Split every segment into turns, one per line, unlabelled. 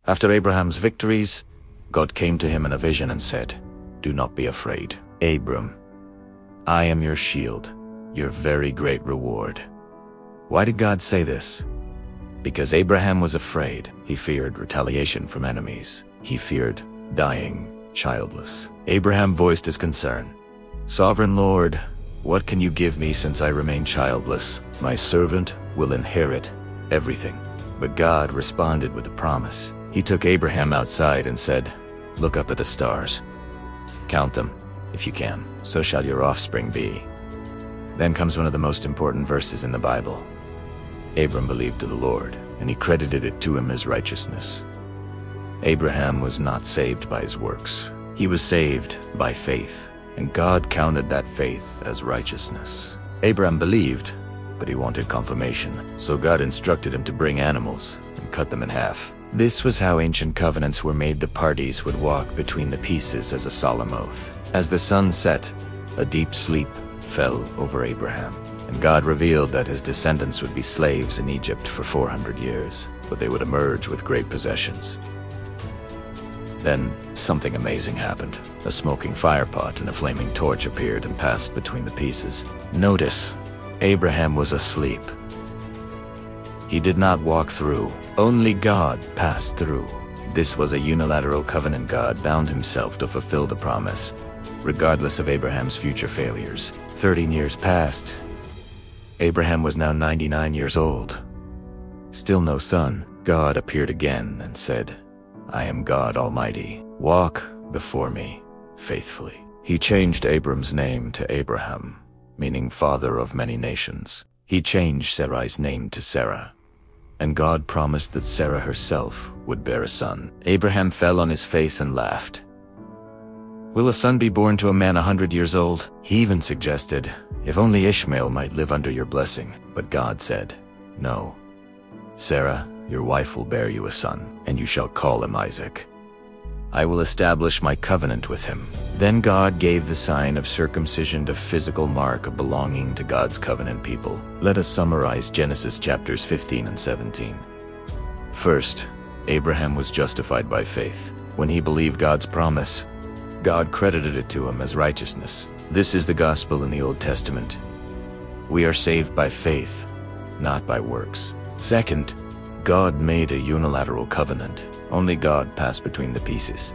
After Abraham's victories, God came to him in a vision and said, "Do not be afraid, Abram. I am your shield, your very great reward." Why did God say this? Because Abraham was afraid. He feared retaliation from enemies. He feared dying childless. Abraham voiced his concern. "Sovereign Lord, what can you give me since I remain childless? My servant will inherit everything." But God responded with a promise. He took Abraham outside and said, "Look up at the stars. Count them, if you can. So shall your offspring be." Then comes one of the most important verses in the Bible. Abram believed to the Lord, and he credited it to him as righteousness. Abraham was not saved by his works. He was saved by faith, and God counted that faith as righteousness. Abraham believed, but he wanted confirmation, so God instructed him to bring animals and cut them in half. This was how ancient covenants were made. The parties would walk between the pieces as a solemn oath. As the sun set, a deep sleep fell over Abraham, and God revealed that his descendants would be slaves in Egypt for 400 years, but they would emerge with great possessions. Then something amazing happened. A smoking firepot and a flaming torch appeared and passed between the pieces. Notice, Abraham was asleep. He did not walk through. Only God passed through. This was a unilateral covenant. God bound himself to fulfill the promise, regardless of Abraham's future failures. 13 years passed. Abraham was now 99 years old. Still no son. God appeared again and said, "I am God Almighty. Walk before me faithfully." He changed Abram's name to Abraham, meaning father of many nations. He changed Sarai's name to Sarah, and God promised that Sarah herself would bear a son. Abraham fell on his face and laughed. "Will a son be born to a man 100 years old?" He even suggested, "If only Ishmael might live under your blessing." But God said, "No. Sarah, your wife will bear you a son, and you shall call him Isaac. I will establish my covenant with him." Then God gave the sign of circumcision, the physical mark of belonging to God's covenant people. Let us summarize Genesis chapters 15 and 17. First, Abraham was justified by faith. When he believed God's promise, God credited it to him as righteousness. This is the gospel in the Old Testament. We are saved by faith, not by works. Second, God made a unilateral covenant. Only God passed between the pieces.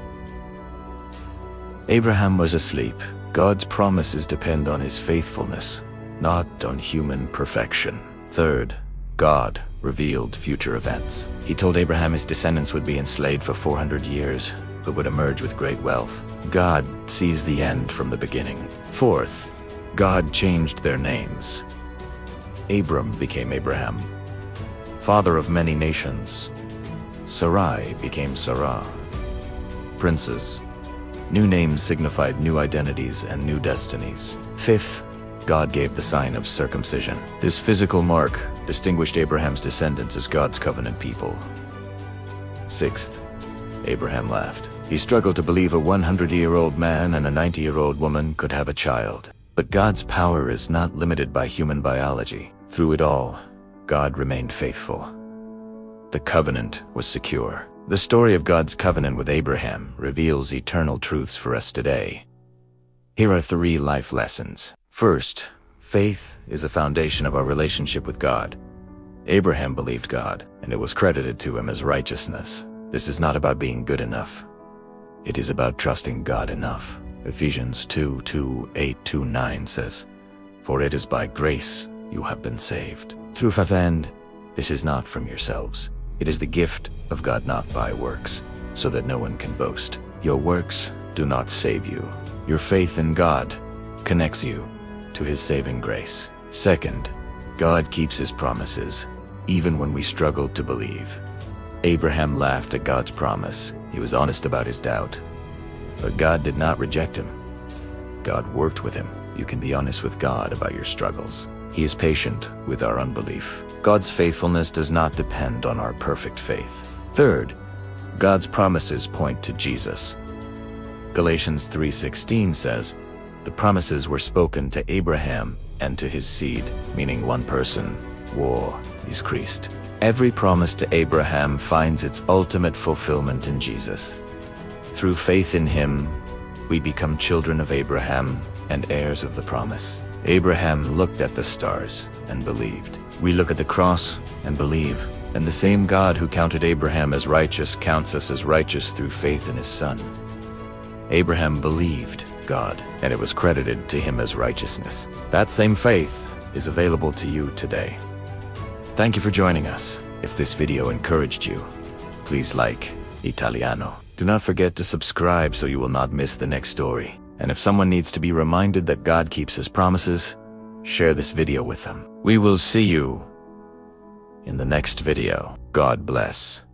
Abraham was asleep. God's promises depend on his faithfulness, not on human perfection. Third, God revealed future events. He told Abraham his descendants would be enslaved for 400 years, but would emerge with great wealth. God sees the end from the beginning. Fourth, God changed their names. Abram became Abraham, father of many nations. Sarai became Sarah. Princes. New names signified new identities and new destinies. Fifth, God gave the sign of circumcision. This physical mark distinguished Abraham's descendants as God's covenant people. Sixth, Abraham laughed. He struggled to believe a 100-year-old man and a 90-year-old woman could have a child. But God's power is not limited by human biology. Through it all, God remained faithful. The covenant was secure. The story of God's covenant with Abraham reveals eternal truths for us today. Here are 3 life lessons. First, faith is the foundation of our relationship with God. Abraham believed God, and it was credited to him as righteousness. This is not about being good enough. It is about trusting God enough. Ephesians 2:8-9 says, "For it is by grace you have been saved, through faith, and this is not from yourselves. It is the gift of God, not by works, so that no one can boast. Your works do not save you. Your faith in God connects you to his saving grace." Second, God keeps his promises, even when we struggle to believe. Abraham laughed at God's promise. He was honest about his doubt. But God did not reject him. God worked with him. You can be honest with God about your struggles. He is patient with our unbelief. God's faithfulness does not depend on our perfect faith. Third, God's promises point to Jesus. Galatians 3:16 says, "The promises were spoken to Abraham and to his seed," meaning one person, war is Christ. Every promise to Abraham finds its ultimate fulfillment in Jesus. Through faith in him, we become children of Abraham and heirs of the promise. Abraham looked at the stars and believed. We look at the cross and believe. And the same God who counted Abraham as righteous counts us as righteous through faith in his Son. Abraham believed God, and it was credited to him as righteousness. That same faith is available to you today. Thank you for joining us. If this video encouraged you, please like Italiano. Do not forget to subscribe so you will not miss the next story. And if someone needs to be reminded that God keeps his promises, share this video with them. We will see you in the next video. God bless.